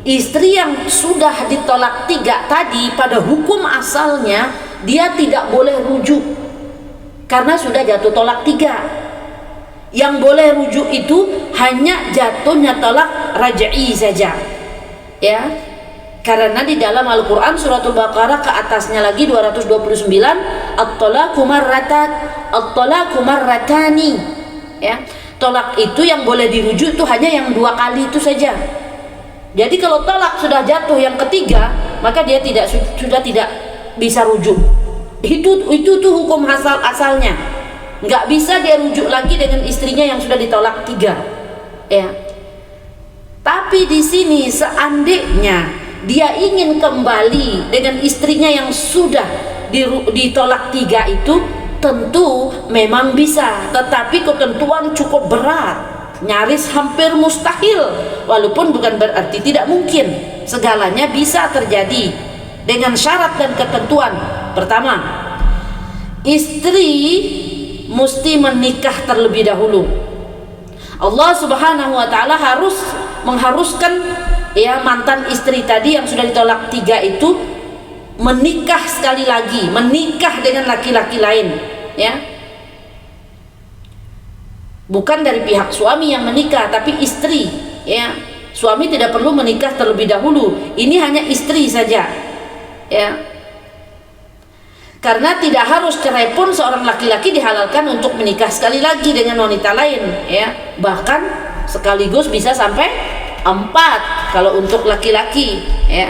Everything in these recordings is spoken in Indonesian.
Istri yang sudah ditolak 3 tadi pada hukum asalnya dia tidak boleh rujuk karena sudah jatuh tolak 3. Yang boleh rujuk itu hanya jatuhnya tolak raj'i saja, ya. Karena di dalam Al-Quran suratul Baqarah ke atasnya lagi 229, at-talaqu marratani, ya. Tolak itu yang boleh dirujuk itu hanya yang 2 kali itu saja. Jadi kalau tolak sudah jatuh yang ketiga, maka dia sudah tidak bisa rujuk. Itu tuh hukum asalnya. Nggak bisa dia rujuk lagi dengan istrinya yang sudah ditolak 3, ya. Tapi di sini seandainya dia ingin kembali dengan istrinya yang sudah ditolak 3 itu, tentu memang bisa, tetapi ketentuan cukup berat, nyaris hampir mustahil. Walaupun bukan berarti tidak mungkin, segalanya bisa terjadi dengan syarat dan ketentuan. Pertama, istri mesti menikah terlebih dahulu. Allah Subhanahu wa taala mengharuskan ya mantan istri tadi yang sudah ditolak 3 itu menikah sekali lagi, menikah dengan laki-laki lain, ya. Bukan dari pihak suami yang menikah, tapi istri, ya. Suami tidak perlu menikah terlebih dahulu. Ini hanya istri saja, ya. Karena tidak harus cerai pun seorang laki-laki dihalalkan untuk menikah sekali lagi dengan wanita lain, ya. Bahkan sekaligus bisa sampai 4 kalau untuk laki-laki, ya.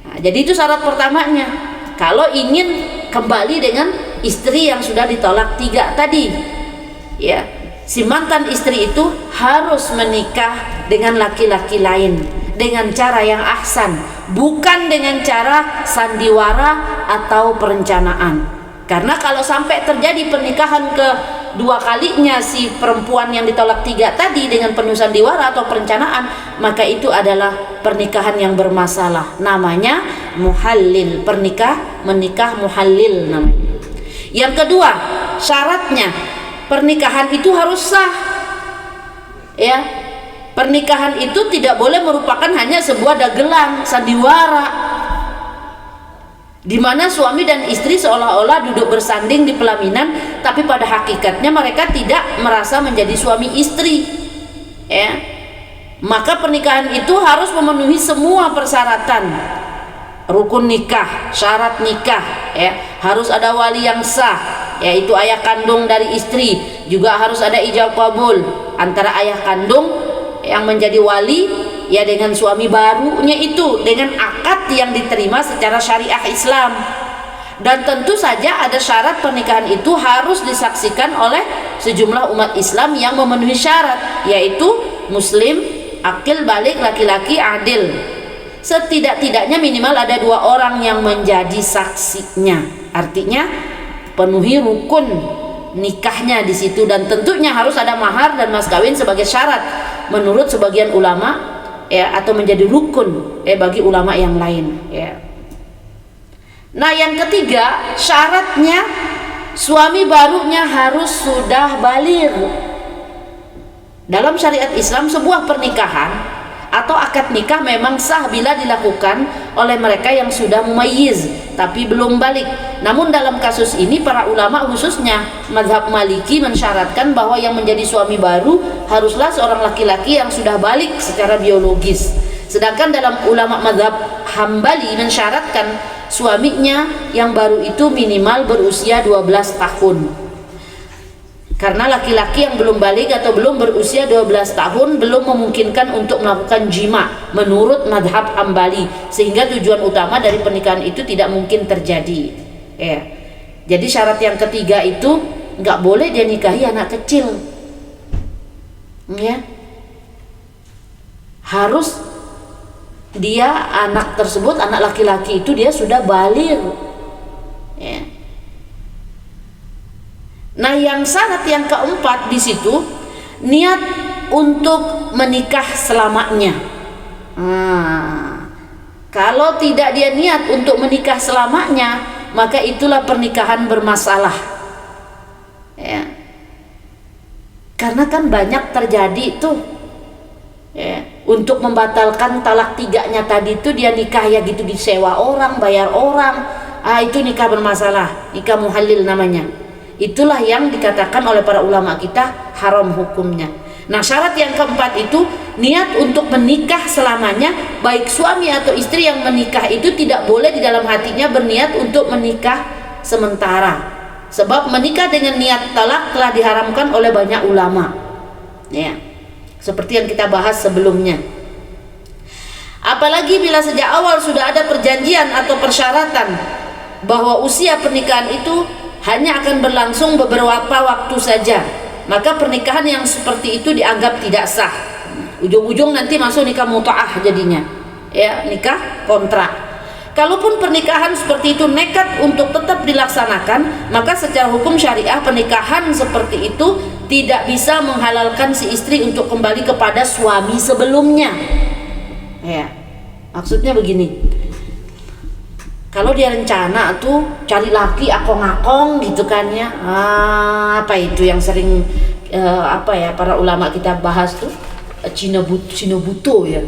Nah, jadi itu syarat pertamanya. Kalau ingin kembali dengan istri yang sudah ditolak 3 tadi, ya, si mantan istri itu harus menikah dengan laki-laki lain dengan cara yang ahsan, bukan dengan cara sandiwara atau perencanaan. Karena kalau sampai terjadi pernikahan kedua kalinya si perempuan yang ditolak 3 tadi dengan penuh sandiwara atau perencanaan, maka itu adalah pernikahan yang bermasalah. Namanya muhallil, menikah muhallil namanya. Yang kedua, syaratnya pernikahan itu harus sah, ya. Pernikahan itu tidak boleh merupakan hanya sebuah dagelan sandiwara di mana suami dan istri seolah-olah duduk bersanding di pelaminan, tapi pada hakikatnya mereka tidak merasa menjadi suami istri, ya. Maka pernikahan itu harus memenuhi semua persyaratan rukun nikah, syarat nikah, ya. Harus ada wali yang sah, yaitu ayah kandung dari istri. Juga harus ada ijab kabul antara ayah kandung yang menjadi wali, ya, dengan suami barunya itu dengan akad yang diterima secara syariah Islam. Dan tentu saja ada syarat pernikahan itu harus disaksikan oleh sejumlah umat Islam yang memenuhi syarat, yaitu muslim, akil balik, laki-laki adil. Setidak-tidaknya minimal ada 2 orang yang menjadi saksinya. Artinya penuhi rukun nikahnya di situ, dan tentunya harus ada mahar dan mas kawin sebagai syarat menurut sebagian ulama, ya, atau menjadi rukun, ya, bagi ulama yang lain, ya. Nah, yang ketiga, syaratnya suami barunya harus sudah baligh. Dalam syariat Islam, sebuah pernikahan atau akad nikah memang sah bila dilakukan oleh mereka yang sudah mumayyiz tapi belum balik. Namun dalam kasus ini para ulama khususnya mazhab Maliki mensyaratkan bahwa yang menjadi suami baru haruslah seorang laki-laki yang sudah balik secara biologis. Sedangkan dalam ulama mazhab Hambali mensyaratkan suaminya yang baru itu minimal berusia 12 tahun. Karena laki-laki yang belum balik atau belum berusia 12 tahun belum memungkinkan untuk melakukan jima menurut madhab Hambali, sehingga tujuan utama dari pernikahan itu tidak mungkin terjadi, ya. Jadi syarat yang ketiga itu nggak boleh dia nikahi anak kecil, ya. Harus dia anak tersebut, anak laki-laki itu dia sudah baligh, ya. Nah, yang syarat yang keempat di situ niat untuk menikah selamanya. Kalau tidak dia niat untuk menikah selamanya, maka itulah pernikahan bermasalah, ya. Karena kan banyak terjadi tuh, ya, untuk membatalkan talak tiganya tadi itu dia nikah ya gitu, disewa orang, bayar orang, itu nikah bermasalah, nikah muhalil namanya. Itulah yang dikatakan oleh para ulama kita haram hukumnya. Nah, syarat yang keempat itu niat untuk menikah selamanya. Baik suami atau istri yang menikah itu tidak boleh di dalam hatinya berniat untuk menikah sementara, sebab menikah dengan niat talak telah diharamkan oleh banyak ulama, ya, seperti yang kita bahas sebelumnya. Apalagi bila sejak awal sudah ada perjanjian atau persyaratan bahwa usia pernikahan itu hanya akan berlangsung beberapa waktu saja, maka pernikahan yang seperti itu dianggap tidak sah. Ujung-ujung nanti masuk nikah muta'ah jadinya, ya, nikah kontrak. Kalaupun pernikahan seperti itu nekat untuk tetap dilaksanakan, maka secara hukum syariah pernikahan seperti itu tidak bisa menghalalkan si istri untuk kembali kepada suami sebelumnya. Ya, maksudnya begini. Kalau dia rencana tuh cari laki akong-akong gitu kan ya, apa itu yang sering para ulama kita bahas tuh, Cina buto ya,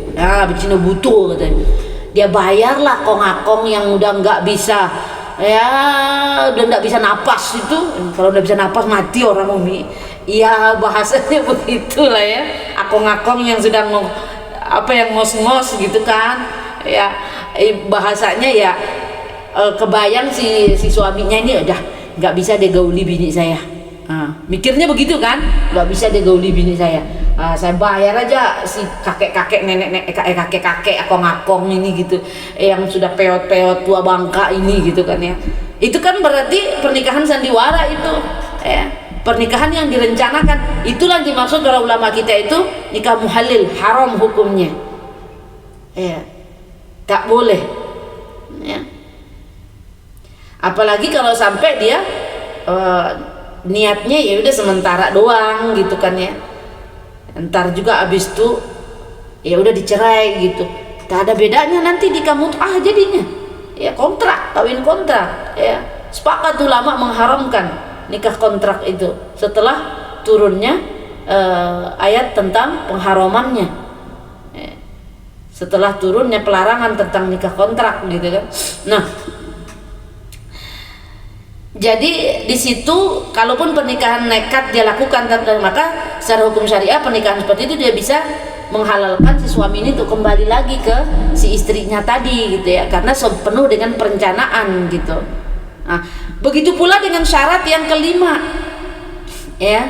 Cina buto katanya. Dia bayarlah akong-akong yang udah nggak bisa, ya udah nggak bisa napas itu. Kalau udah bisa napas mati orang umi. Iya, bahasanya begitulah ya, akong-akong yang sudah yang ngos-ngos gitu kan ya, bahasanya ya. Kebayang si suaminya ini udah nggak bisa deh gauli bini saya, mikirnya begitu kan, nggak bisa deh gauli bini saya, saya bayar aja si kakek-kakek nenek-nenek kakek-kakek akong-akong ini gitu, yang sudah peot-peot tua bangka ini gitu kan ya. Itu kan berarti pernikahan sandiwara itu, ya, pernikahan yang direncanakan. Itulah yang dimaksud para ulama kita itu nikah muhalil, haram hukumnya, ya, tak boleh, ya. Apalagi kalau sampai dia niatnya ya udah sementara doang gitu kan ya, ntar juga abis itu ya udah dicerai gitu. Tak ada bedanya nanti di mut'ah jadinya, ya, kontrak, kawin kontrak, ya. Sepakat ulama mengharamkan nikah kontrak itu setelah turunnya ayat tentang pengharamannya, ya. Setelah turunnya pelarangan tentang nikah kontrak gitu kan. Nah, jadi di situ kalaupun pernikahan nekat dia lakukan, maka secara hukum syariah pernikahan seperti itu dia bisa menghalalkan si suami ini untuk kembali lagi ke si istrinya tadi gitu ya, karena penuh dengan perencanaan gitu. Nah, begitu pula dengan syarat yang kelima, ya,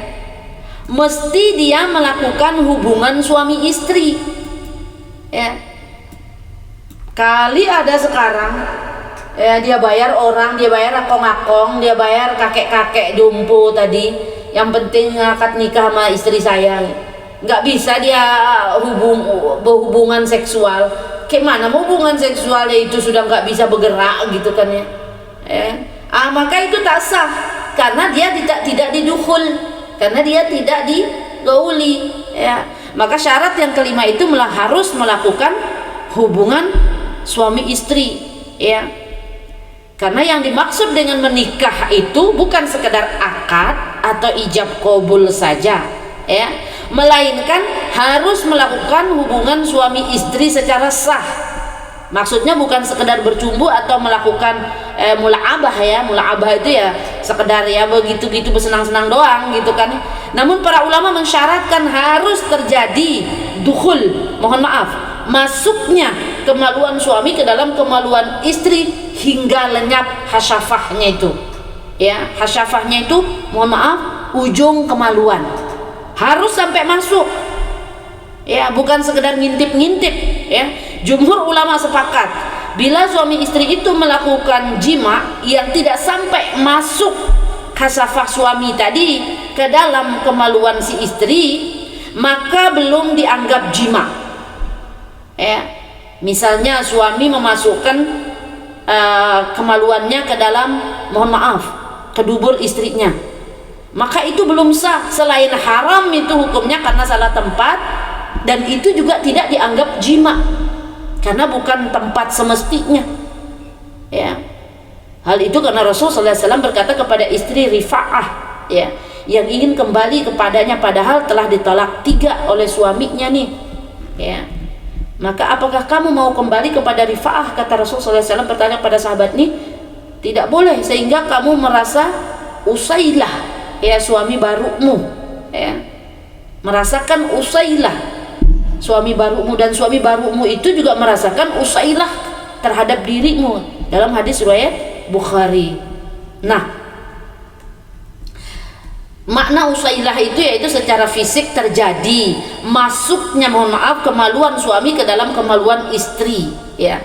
mesti dia melakukan hubungan suami istri, ya. Kali ada sekarang, ya, dia bayar orang, dia bayar akong-akong, dia bayar kakek-kakek jompo tadi, yang penting akad nikah sama istri saya. Nggak bisa dia berhubungan seksual. Kayak mana hubungan seksualnya itu sudah nggak bisa bergerak gitu kan ya, maka itu tak sah, karena dia tidak didukhul, karena dia tidak digauli, ya. Maka syarat yang kelima itu harus melakukan hubungan suami istri, ya. Karena yang dimaksud dengan menikah itu bukan sekedar akad atau ijab qabul saja, ya, melainkan harus melakukan hubungan suami istri secara sah. Maksudnya bukan sekedar bercumbu atau melakukan mula'abah, ya. Mula'abah itu ya sekedar ya begitu-gitu bersenang-senang doang gitu kan. Namun para ulama mensyaratkan harus terjadi dukhul, mohon maaf, masuknya kemaluan suami ke dalam kemaluan istri hingga lenyap hasyafahnya itu, ya. Hasyafahnya itu mohon maaf ujung kemaluan harus sampai masuk, ya, bukan sekedar ngintip-ngintip, ya. Jumhur ulama sepakat bila suami istri itu melakukan jima yang tidak sampai masuk hasyafah suami tadi ke dalam kemaluan si istri, maka belum dianggap jima, ya. Misalnya suami memasukkan kemaluannya ke dalam, mohon maaf, ke dubur istrinya, maka itu belum sah. Selain haram itu hukumnya karena salah tempat, dan itu juga tidak dianggap jima karena bukan tempat semestinya, ya. Hal itu karena Rasulullah SAW berkata kepada istri Rifa'ah, ya, yang ingin kembali kepadanya padahal telah ditolak 3 oleh suaminya nih, ya, Maka apakah kamu mau kembali kepada Rifa'ah? Kata Rasulullah SAW bertanya pada sahabat ini, tidak boleh, sehingga kamu merasa Usailah, ya, suami barumu, ya, merasakan Usailah suami barumu, dan suami barumu itu juga merasakan Usailah terhadap dirimu, dalam hadis riwayat Bukhari. Nah, makna Usailah itu yaitu secara fisik terjadi masuknya, mohon maaf, kemaluan suami ke dalam kemaluan istri, ya.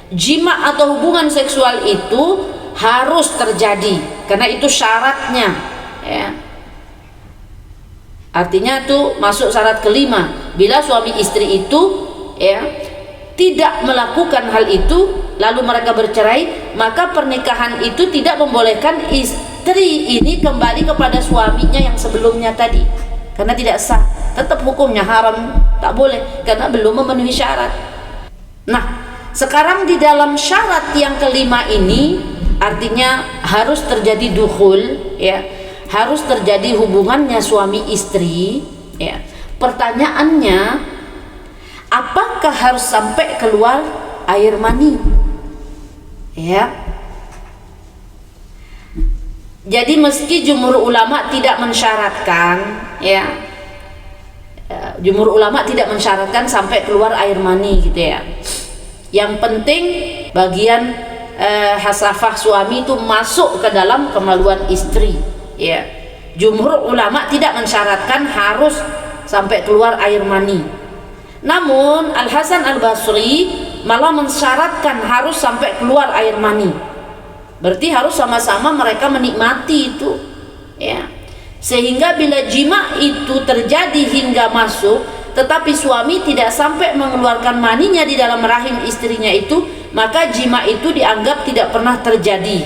Jima atau hubungan seksual itu harus terjadi karena itu syaratnya, ya. Artinya itu masuk syarat kelima. Bila suami istri itu, ya, tidak melakukan hal itu lalu mereka bercerai, maka pernikahan itu tidak membolehkan istri ini kembali kepada suaminya yang sebelumnya tadi, karena tidak sah, tetap hukumnya haram, tak boleh karena belum memenuhi syarat. Nah, sekarang di dalam syarat yang kelima ini artinya harus terjadi dukhul, ya, harus terjadi hubungannya suami istri, ya. Pertanyaannya, apakah harus sampai keluar air mani? Ya. Jadi meski jumhur ulama tidak mensyaratkan, ya, jumhur ulama tidak mensyaratkan sampai keluar air mani gitu, ya. Yang penting bagian hasafah suami itu masuk ke dalam kemaluan istri, ya. Jumhur ulama tidak mensyaratkan harus sampai keluar air mani. Namun Al Hasan Al Basri malah mensyaratkan harus sampai keluar air mani. Berarti harus sama-sama mereka menikmati itu, ya. Sehingga bila jima itu terjadi hingga masuk, tetapi suami tidak sampai mengeluarkan maninya di dalam rahim istrinya itu, maka jima itu dianggap tidak pernah terjadi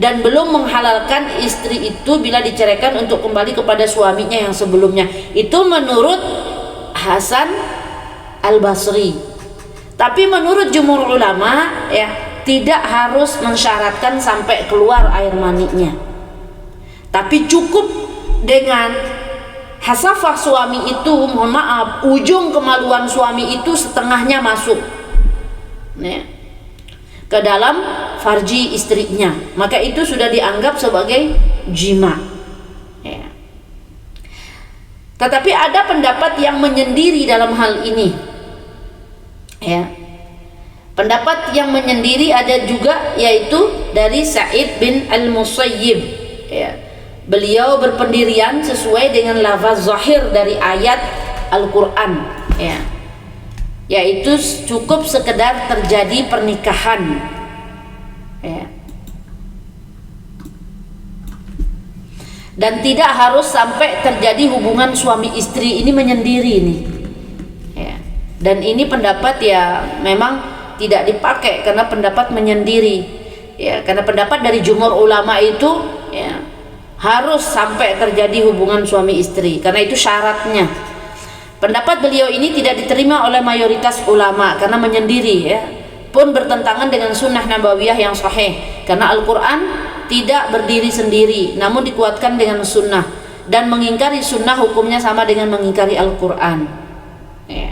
dan belum menghalalkan istri itu bila diceraikan untuk kembali kepada suaminya yang sebelumnya. Itu menurut Hasan Al Basri. Tapi menurut jumhur ulama, ya, tidak harus mensyaratkan sampai keluar air maninya, tapi cukup dengan hasafah suami itu, mohon maaf, ujung kemaluan suami itu setengahnya masuk, ya, ke dalam farji istrinya, maka itu sudah dianggap sebagai jima, ya. Tetapi ada pendapat yang menyendiri dalam hal ini, ya. Pendapat yang menyendiri ada juga, yaitu dari Sa'id bin Al-Musayyib, ya. Beliau berpendirian sesuai dengan lafaz zahir dari ayat Al-Quran, ya, yaitu cukup sekedar terjadi pernikahan, ya, dan tidak harus sampai terjadi hubungan suami istri. Ini menyendiri nih, ya. Dan ini pendapat ya memang tidak dipakai karena pendapat menyendiri, ya, karena pendapat dari jumhur ulama itu, ya, harus sampai terjadi hubungan suami istri karena itu syaratnya. Pendapat beliau ini tidak diterima oleh mayoritas ulama karena menyendiri, ya, pun bertentangan dengan sunnah nabawiyah yang sahih, karena Al-Quran tidak berdiri sendiri namun dikuatkan dengan sunnah, dan mengingkari sunnah hukumnya sama dengan mengingkari Al-Quran, ya.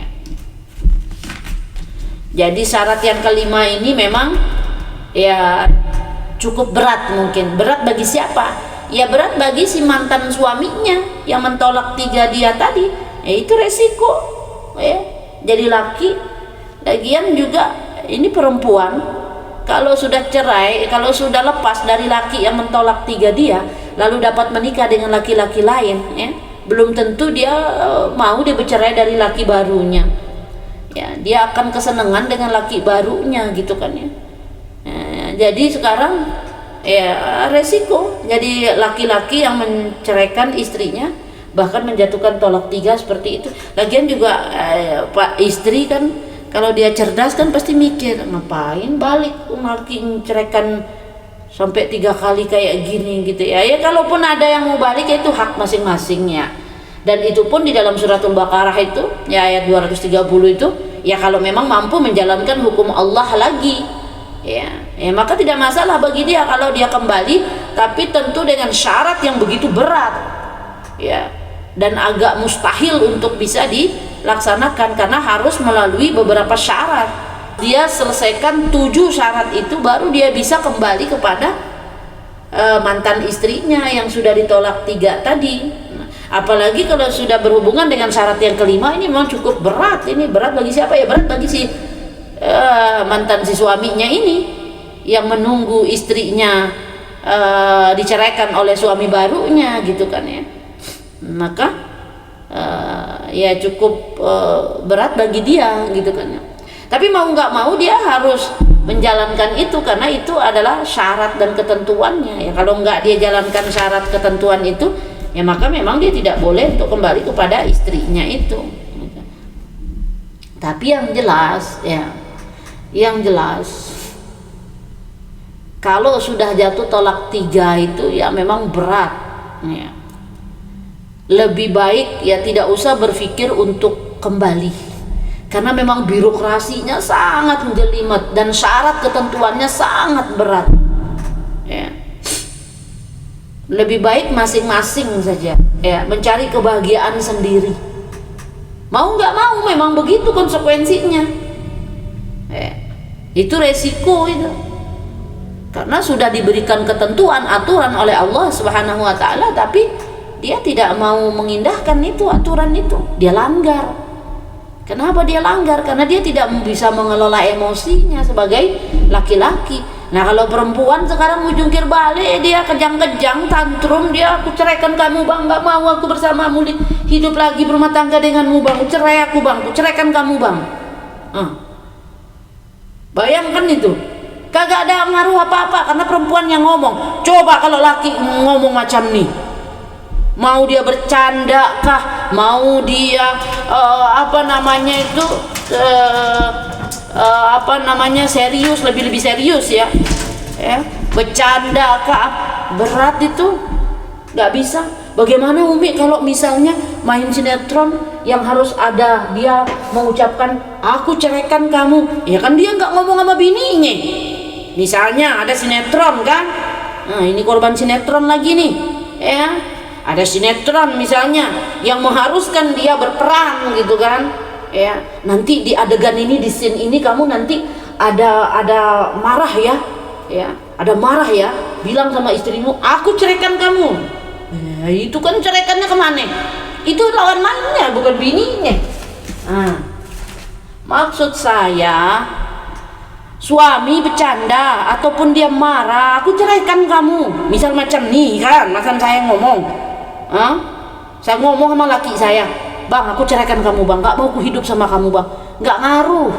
Jadi syarat yang kelima ini memang, ya, cukup berat. Mungkin berat bagi siapa? Ya berat bagi si mantan suaminya yang mentolak 3 dia tadi, ya, itu resiko, ya, jadi laki. Lagian juga ini perempuan kalau sudah cerai, kalau sudah lepas dari laki yang mentolak 3 dia lalu dapat menikah dengan laki-laki lain, ya, belum tentu dia mau dia bercerai dari laki barunya, ya, dia akan kesenangan dengan laki barunya gitu kan, ya. Jadi sekarang, ya, resiko jadi laki-laki yang menceraikan istrinya, bahkan menjatuhkan tolak 3 seperti itu. Lagian juga Pak istri kan kalau dia cerdas kan pasti mikir, ngapain balik laki menceraikan sampai 3 kali kayak gini gitu, ya. Ya kalaupun ada yang mau balik, ya itu hak masing-masingnya. Dan itu pun di dalam suratul Baqarah itu, ya, ayat 230 itu, ya, kalau memang mampu menjalankan hukum Allah lagi, ya, maka tidak masalah bagi dia kalau dia kembali, tapi tentu dengan syarat yang begitu berat, ya, dan agak mustahil untuk bisa dilaksanakan karena harus melalui beberapa syarat. Dia selesaikan 7 syarat itu baru dia bisa kembali kepada mantan istrinya yang sudah ditolak 3 tadi. Apalagi kalau sudah berhubungan dengan syarat yang kelima, ini memang cukup berat. Ini berat bagi siapa ya? Berat bagi si mantan si suaminya ini yang menunggu istrinya diceraikan oleh suami barunya gitu kan ya. Maka ya cukup berat bagi dia gitu kan ya. Tapi mau nggak mau dia harus menjalankan itu karena itu adalah syarat dan ketentuannya ya. Kalau nggak dia jalankan syarat ketentuan itu, ya maka memang dia tidak boleh untuk kembali kepada istrinya itu. Tapi yang jelas ya, yang jelas kalau sudah jatuh tolak 3 itu ya memang berat ya. Lebih baik ya tidak usah berpikir untuk kembali karena memang birokrasinya sangat menjelimet dan syarat ketentuannya sangat berat ya. Lebih baik masing-masing saja ya mencari kebahagiaan sendiri. Mau nggak mau memang begitu konsekuensinya ya. Itu resiko itu karena sudah diberikan ketentuan aturan oleh Allah Subhanahu wa taala, tapi dia tidak mau mengindahkan itu aturan itu, dia langgar. Kenapa dia langgar? Karena dia tidak bisa mengelola emosinya sebagai laki-laki. Nah kalau perempuan sekarang mau jungkir balik, dia kejang-kejang, tantrum, dia aku ceraikan kamu bang, nggak mau aku bersamamu hidup lagi berumah tangga denganmu bang, cerai aku bang, aku ceraikan kamu bang. Bayangkan itu, kagak ada ngaruh apa-apa karena perempuan yang ngomong. Coba kalau laki ngomong macam nih, mau dia bercanda kah, mau dia serius, lebih serius ya, bercanda kah, berat itu nggak bisa. Bagaimana Umi kalau misalnya main sinetron yang harus ada dia mengucapkan aku ceraikan kamu, ya kan dia nggak ngomong sama bininya. Misalnya ada sinetron kan, nah ini korban sinetron lagi nih ya. Ada sinetron misalnya yang mengharuskan dia berperang gitu kan ya. Nanti di adegan ini, di scene ini kamu nanti ada marah ya, ada marah ya, bilang sama istrimu aku ceraikan kamu. Itu kan ceraikannya kemana? Itu lawan mainnya bukan bininya. Maksud saya suami bercanda ataupun dia marah, aku ceraikan kamu, misal macam nih kan, macam saya ngomong, saya ngomong sama laki saya, bang aku ceraikan kamu bang, nggak mau aku hidup sama kamu bang, nggak ngaruh,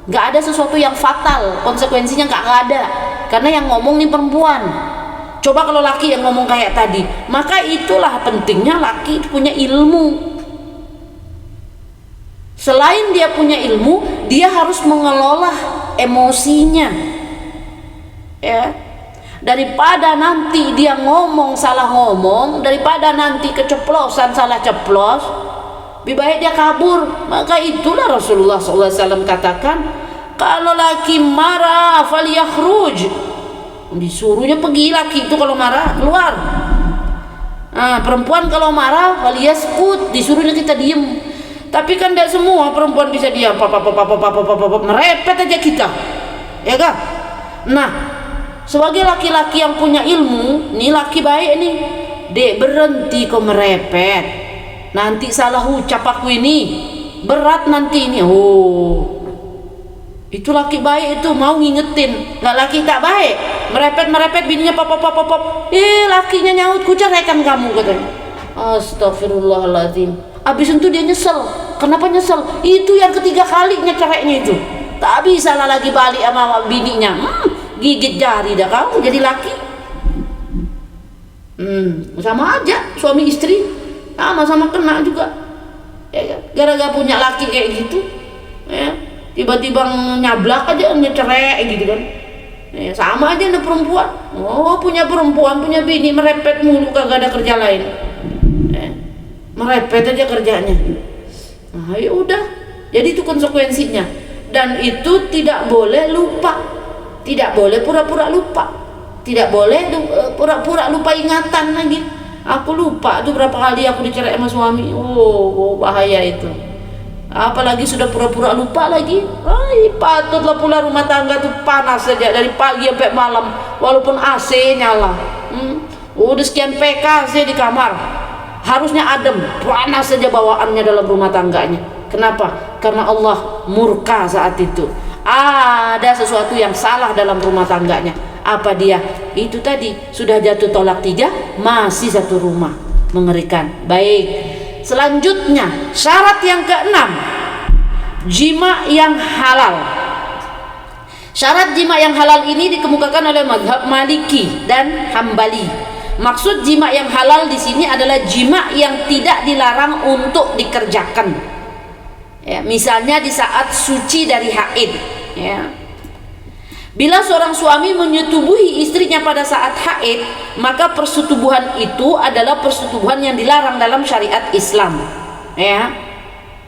nggak ada sesuatu yang fatal, konsekuensinya nggak ada, karena yang ngomong nih perempuan. Coba kalau laki yang ngomong kayak tadi, maka itulah pentingnya laki punya ilmu. Selain dia punya ilmu, dia harus mengelola emosinya ya. Daripada nanti dia ngomong salah ngomong, daripada nanti keceplosan salah ceplos, lebih baik dia kabur. Maka itulah Rasulullah SAW katakan, kalau laki marah falyakhruj, disuruhnya pergi laki itu kalau marah keluar. Perempuan kalau marah falyaskut, disuruhnya kita diem. Tapi kan tidak semua perempuan bisa diam, merepet aja kita, ya kan? Nah, sebagai laki-laki yang punya ilmu, nih laki baik nih, dek berhenti kau merepet, nanti salah ucap aku ini, berat nanti ini. Itu laki baik itu mau ngingetin, nggak laki tak baik, merepet bininya pop, lakinya nyaut, ku ceraikan kamu katanya. Astagfirullahaladzim. Abis itu dia nyesel. Kenapa nyesel? Itu yang ketiga kalinya cerainya itu. Tak bisa lah lagi balik sama bininya. Gigit jari dah kamu jadi laki. Sama aja suami istri, sama-sama kena juga. Ya, gara-gara punya laki kayak gitu, ya, tiba-tiba nyablak aja cerai gitu kan. Ya, sama aja ada perempuan. Punya perempuan, punya bini merepet mulu, kagak ada kerja lain. Merepet aja kerjanya. Nah ya udah, jadi itu konsekuensinya. Dan itu tidak boleh lupa, tidak boleh pura-pura lupa, tidak boleh pura-pura lupa ingatan lagi. Aku lupa tuh berapa kali aku dicerai sama suami. Bahaya itu. apalagi sudah pura-pura lupa lagi. Patutlah pula rumah tangga tuh panas saja dari pagi sampai malam walaupun AC nyala. Udah sekian PK di kamar, harusnya adem, panas saja bawaannya dalam rumah tangganya. Kenapa? Karena Allah murka saat itu. Ada sesuatu yang salah dalam rumah tangganya. Apa dia? Itu tadi, sudah jatuh tolak 3, masih satu rumah. Mengerikan. Baik, selanjutnya syarat yang keenam, jima yang halal. Syarat jima yang halal ini dikemukakan oleh mazhab Maliki dan Hambali. Maksud jima yang halal di sini adalah jima yang tidak dilarang untuk dikerjakan. Ya, misalnya di saat suci dari haid. Ya. Bila seorang suami menyetubuhi istrinya pada saat haid, maka persetubuhan itu adalah persetubuhan yang dilarang dalam syariat Islam. Ya.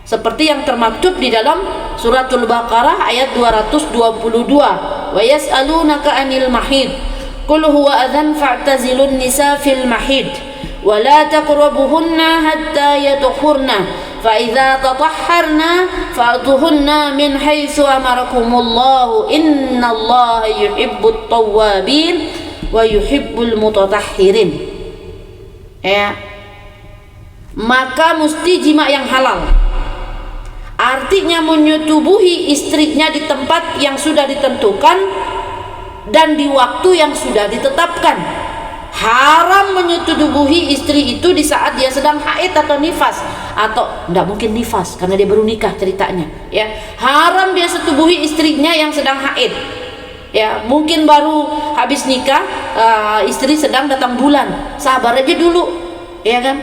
Seperti yang termaktub di dalam suratul Baqarah ayat 222. Wa yas'alunaka 'anil mahid. Qul huwa adzan fa'tazilun nisa fil mahid wa la taqrabuhunna hatta yatahurna fa idza tatahharna fa'tuhunna min haitsu amarakumullahu innallaha yuhibbut tawwabin wa yuhibbul mutatahhirin. Ya. Maka mesti jima yang halal. Artinya menyetubuhi istrinya di tempat yang sudah ditentukan dan di waktu yang sudah ditetapkan. Haram menyetubuhi istri itu di saat dia sedang haid atau nifas, atau tidak mungkin nifas karena dia baru nikah ceritanya. Ya, haram dia setubuhi istrinya yang sedang haid. Ya, mungkin baru habis nikah, istri sedang datang bulan. Sabar aja dulu, ya kan?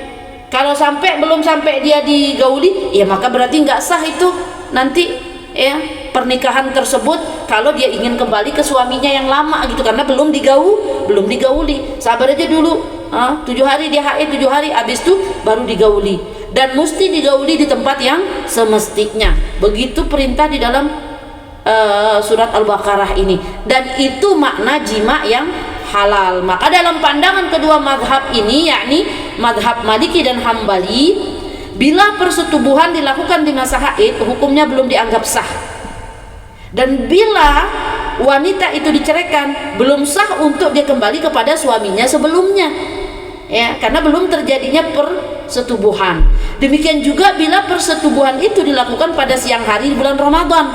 Kalau belum sampai dia digauli, ya maka berarti nggak sah itu nanti, ya, pernikahan tersebut kalau dia ingin kembali ke suaminya yang lama gitu, karena belum digauli. Sabar aja dulu, 7 hari dia haid, 7 hari habis itu baru digauli, dan mesti digauli di tempat yang semestinya. Begitu perintah di dalam surat Al-Baqarah ini, dan itu makna jima yang halal. Maka dalam pandangan kedua mazhab ini, yakni mazhab Maliki dan Hambali, bila persetubuhan dilakukan di masa haid, hukumnya belum dianggap sah. Dan bila wanita itu diceraikan, belum sah untuk dia kembali kepada suaminya sebelumnya. Ya, karena belum terjadinya persetubuhan. Demikian juga bila persetubuhan itu dilakukan pada siang hari di bulan Ramadan,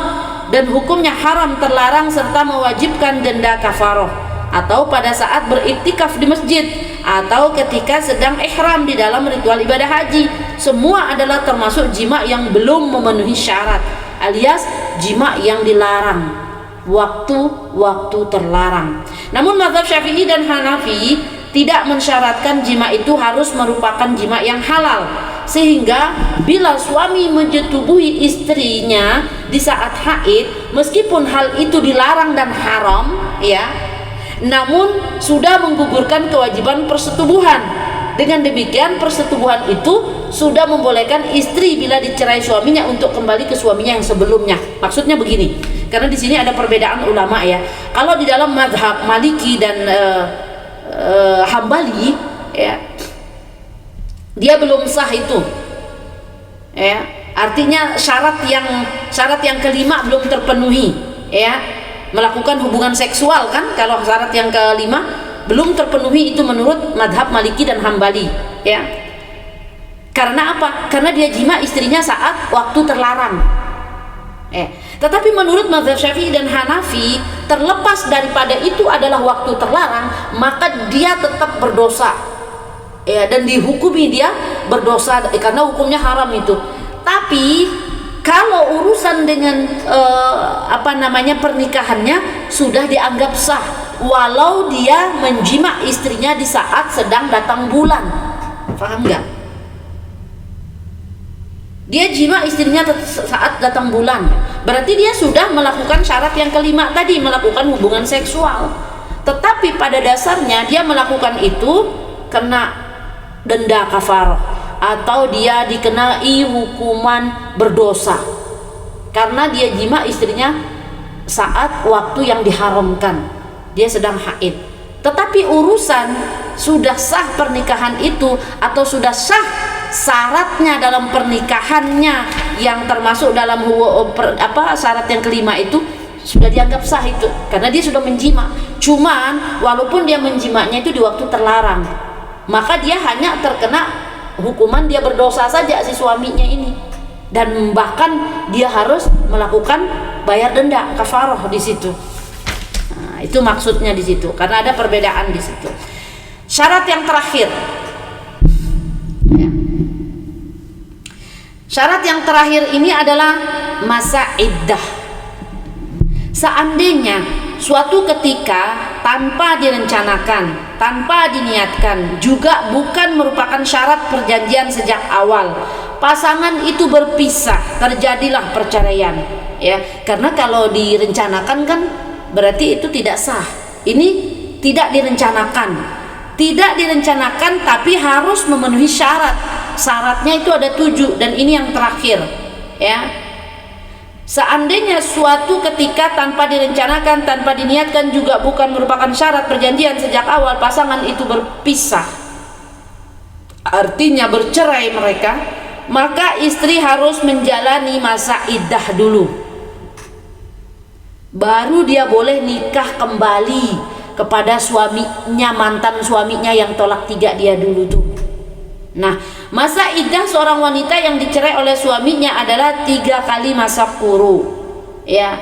dan hukumnya haram, terlarang serta mewajibkan denda kafaroh, atau pada saat beriktikaf di masjid, atau ketika sedang ihram di dalam ritual ibadah haji. Semua adalah termasuk jima yang belum memenuhi syarat, alias jima yang dilarang, waktu terlarang. Namun mazhab Syafi'i dan Hanafi tidak mensyaratkan jima itu harus merupakan jima yang halal, sehingga bila suami menyetubuhi istrinya di saat haid, meskipun hal itu dilarang dan haram, ya, namun sudah menggugurkan kewajiban persetubuhan. Dengan demikian persetubuhan itu sudah membolehkan istri bila dicerai suaminya untuk kembali ke suaminya yang sebelumnya. Maksudnya begini, karena di sini ada perbedaan ulama, ya. Kalau di dalam mazhab Maliki dan Hambali, ya, dia belum sah itu, ya. Artinya syarat yang kelima belum terpenuhi, ya. Melakukan hubungan seksual, kan, kalau syarat yang kelima belum terpenuhi, itu menurut madhab Maliki dan Hambali, ya. Karena apa? Karena dia jima istrinya saat waktu terlarang. Tetapi menurut mazhab Syafi'i dan Hanafi, terlepas daripada itu adalah waktu terlarang, maka dia tetap berdosa, ya, dan dihukumi dia berdosa karena hukumnya haram itu. Tapi kalau urusan dengan pernikahannya sudah dianggap sah, walau dia menjima istrinya di saat sedang datang bulan. Paham nggak? Dia jima istrinya saat datang bulan, berarti dia sudah melakukan syarat yang kelima tadi, melakukan hubungan seksual. Tetapi pada dasarnya dia melakukan itu kena denda kafarah, atau dia dikenai hukuman berdosa karena dia jima istrinya saat waktu yang diharamkan, dia sedang haid. Tetapi urusan sudah sah pernikahan itu atau sudah sah syaratnya dalam pernikahannya yang termasuk dalam syarat yang kelima itu sudah dianggap sah itu, karena dia sudah menjima. Cuman walaupun dia menjimanya itu di waktu terlarang, maka dia hanya terkena hukuman dia berdosa saja si suaminya ini, dan bahkan dia harus melakukan bayar denda kafarah di situ. Nah, itu maksudnya di situ, karena ada perbedaan di situ. Syarat yang terakhir, ya. Syarat yang terakhir ini adalah masa iddah. Seandainya suatu ketika tanpa direncanakan, tanpa diniatkan, juga bukan merupakan syarat perjanjian sejak awal, pasangan itu berpisah, terjadilah perceraian, ya. Karena kalau direncanakan kan berarti itu tidak sah. Ini tidak direncanakan tapi harus memenuhi syarat. Syaratnya itu ada 7, dan ini yang terakhir, ya. Seandainya suatu ketika tanpa direncanakan, tanpa diniatkan, juga bukan merupakan syarat perjanjian sejak awal, pasangan itu berpisah, artinya bercerai mereka, maka istri harus menjalani masa iddah dulu, baru dia boleh nikah kembali kepada suaminya, mantan suaminya yang tolak 3 dia dulu tuh. Nah, masa iddah seorang wanita yang dicerai oleh suaminya adalah 3 kali masa quru, ya,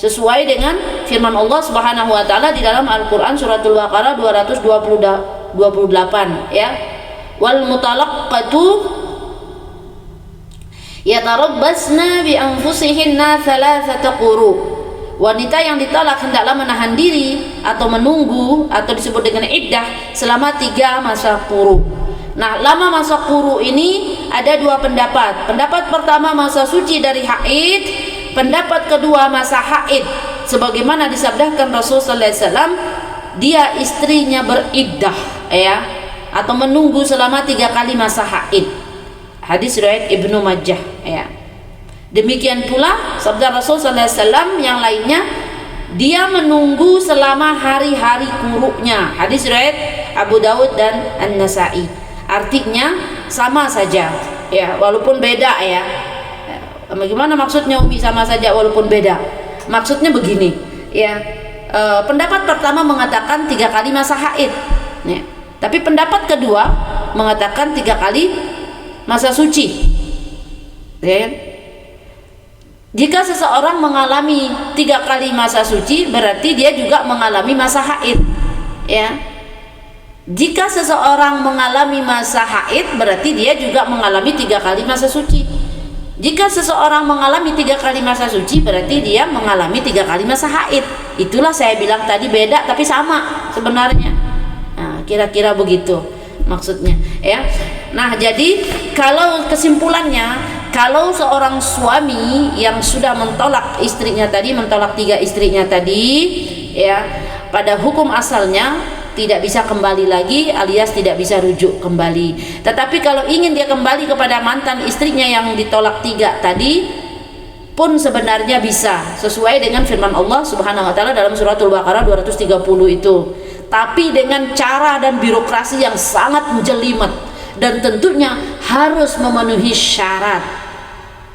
sesuai dengan firman Allah Subhanahu wa taala di dalam Al-Qur'an suratul Baqarah 228, ya. Wal mutalaqqatu yatarabbasna bi anfusihinna thalathata quru. Wanita yang ditolak hendaklah menahan diri atau menunggu atau disebut dengan iddah selama 3 masa quru. Nah, lama masa quru ini ada 2 pendapat. Pendapat pertama masa suci dari haid, pendapat kedua masa haid. Sebagaimana disabdakan Rasul sallallahu alaihi wasallam, dia istrinya beriddah, ya, atau menunggu selama 3 kali masa haid. Hadis riwayat Ibnu Majah, ya. Demikian pula sabda Rasul sallallahu alaihi wasallam yang lainnya, dia menunggu selama hari-hari quru'nya. Hadis riwayat Abu Daud dan An-Nasa'i. Artinya sama saja, ya, walaupun beda, ya. Bagaimana maksudnya Umi sama saja walaupun beda? Maksudnya begini, ya. Pendapat pertama mengatakan 3 kali masa haid, ya. Tapi pendapat kedua mengatakan 3 kali masa suci, ya. Jika seseorang mengalami 3 kali masa suci, berarti dia juga mengalami masa haid, ya. Jika seseorang mengalami masa haid, berarti dia juga mengalami 3 kali masa suci. Jika seseorang mengalami 3 kali masa suci, berarti dia mengalami 3 kali masa haid. Itulah saya bilang tadi beda tapi sama sebenarnya. Nah, kira-kira begitu maksudnya, ya. Nah, jadi kalau kesimpulannya, kalau seorang suami yang sudah mentolak istrinya tadi, mentolak 3 istrinya tadi, ya, pada hukum asalnya tidak bisa kembali lagi, alias tidak bisa rujuk kembali. Tetapi kalau ingin dia kembali kepada mantan istrinya yang ditolak 3 tadi pun sebenarnya bisa, sesuai dengan firman Allah Subhanahu wa taala dalam suratul Baqarah 230 itu. Tapi dengan cara dan birokrasi yang sangat menjelimet, dan tentunya harus memenuhi syarat,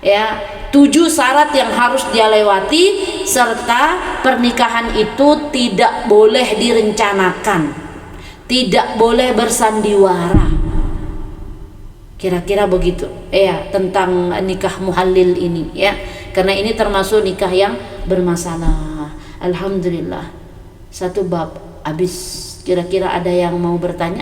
ya. 7 syarat yang harus dia lewati, serta pernikahan itu tidak boleh direncanakan, tidak boleh bersandiwara. Kira-kira begitu, ya, tentang nikah muhallil ini, ya. Karena ini termasuk nikah yang bermasalah. Alhamdulillah, 1 bab habis. Kira-kira ada yang mau bertanya?